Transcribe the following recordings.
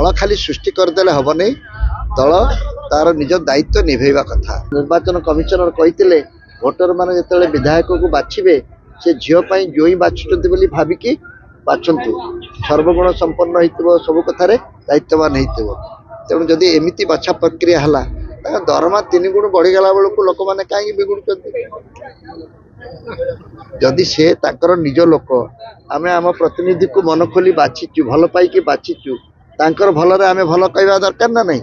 दल खाली सृष्टि करदे हम नहीं दल तार निज दायित्व निभेवा कथा। निर्वाचन कमिशनर कही भोटर मैंने जो विधायक को बाछे से झीपाई जो ही बाछुंट बोली भाविकी बाछंतु सर्वगुण संपन्न हो सब कथार दायित्वान हो तेणु जदि एमती बछा प्रक्रिया है दरमा 3 गुण बढ़ीगला बेलू लोक मैंने कहीं बिगुड़ जदि से ताकर निज लोक आम आम प्रतिनिधि को मन खोली बाछीचु भल पाई बाछीचु तांकर भलरे आम भल कहवा दरकार ना नहीं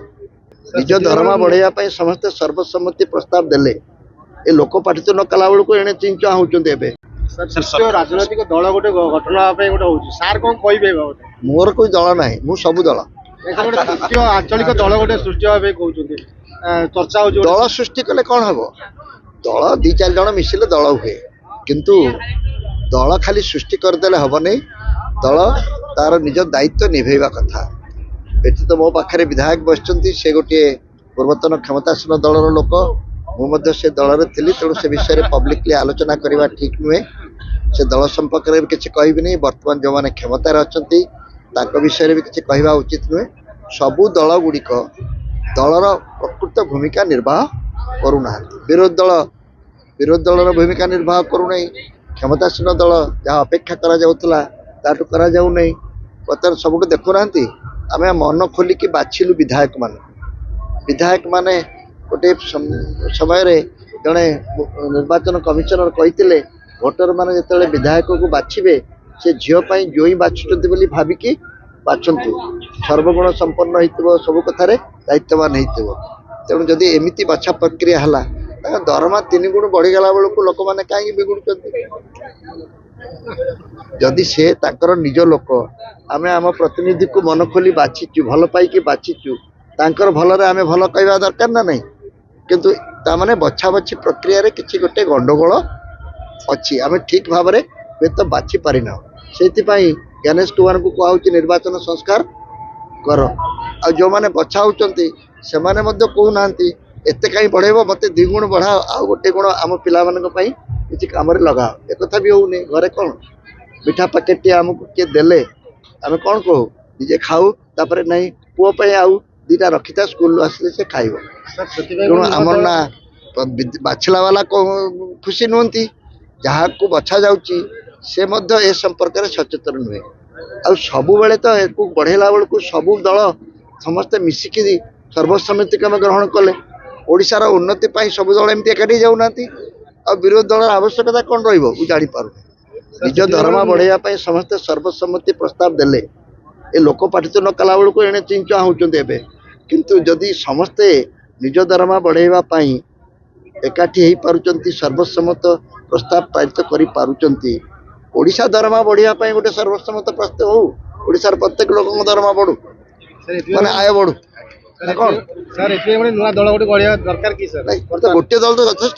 निज दरमा बढ़ाई समस्ते सर्वसम्मति प्रस्ताव देले ए लोक पाठित न कला बेलू एणे चिंचा होती राजनैतिक दल गोटे गठन गोटे सार कौन कहे मोर कोई दल ना मु सब दल आंचलिक दल गोटे सृष्टि कहते चर्चा हो दल सृष्टि कले कौन हम दल 2-4 जन मिसिले दल हुए किंतु दल खाली सृष्टि करदे हम नहीं दल तार निज दायित्व निभेवा कथा। एटी तो मो पाखे विधायक बसचंती से गोटे पूर्वतन क्षमतासीन दलर लोक मुझे से दल थी तेणु से विषय में पब्लिकली आलोचना करवा ठीक नुहे से दल संपर्क में किसी कहबी बर्तमान जो मैंने क्षमतार अच्छा विषय में किसी कहवा उचित नुहे सबू दल गुड़िक दलर प्रकृत भूमिका निर्वाह करूना विरोधी दलर भूमिका निर्वाह करूना क्षमतासीन दल जहाँ अपेक्षा करा जाऊना बर्तमान सबको देखुना आम मन खोलिकी बाछिलु विधायक माने गोटे समय जड़े निर्वाचन कमिशनर कही भोटर मैंने जो विधायक को बाछे से झीपाई जो ही बाछुंट बोली भाविकी बाछंतु सर्वगुण संपन्न हो सब कथार दायित्वान हो तेणु जदि एमती बछा प्रक्रिया है दरमा 3 गुण बढ़ीगला बेलू लोक मैंने कहीं बिगुड़ जदि से ताकर निज लोक आम आम प्रतिनिधि को मन खोली बाछीचु भल पाई बाछीचु तांकर भलरे आम भल कहवा दरकार ना नहीं किंतु तामाने बछा बछी प्रक्रिया रे किछि गोटे गंडगोल अच्छी आम ठीक भाव में तो बाछी पारिना से गणेश कुमार को कहूँ निर्वाचन संस्कार कर आ जो मैंने बछा होती से कहूना एत कहीं बढ़ेब मत 2 गुण बढ़ाओ आउ गोटे गुण आम पाई किसी कम लगाओ एक कथा भी होनी घरे कौन मिठा पैकेट आमको किए देले आम कौन कहू निजे खाऊ तापर नहीं पुओ आउ 2टा रखी था स्कूल आसले से खाइब तेणु आमर ना बाछला वाला खुशी नुहति जहाँ को बछा जाऊँगी से ए संपर्क में सचेतन नुहे आ सब बेले तो एक बढ़ेला बेलू सबू दल समस्ते मिसिकी सर्वसम्मति को ग्रहण कले ओडिशार उन्नति सब दल एमती एकाठी जाऊना आ विरोधी दल आवश्यकता कौन रहीपार निज दरमा बढ़ाई समस्ते सर्वसम्मति प्रस्ताव देले ए लोक पाठित न कला बेलू एणे चिंचा होती किंतु जदि समस्ते निज दरमा बढ़ाई एकाठी हो पारुचंती सर्वसम्मत प्रस्ताव पारित कर पारुचंती ओडिशा दरमा बढ़िया गोटे सर्वसम्मत प्रस्ताव हो ओडिशार प्रत्येक लोक दरमा बढ़ू माने आय बढ़ू कौन सर नुआ दल गोटे दरकार कि सर गोटे दल तो यथेष्ट।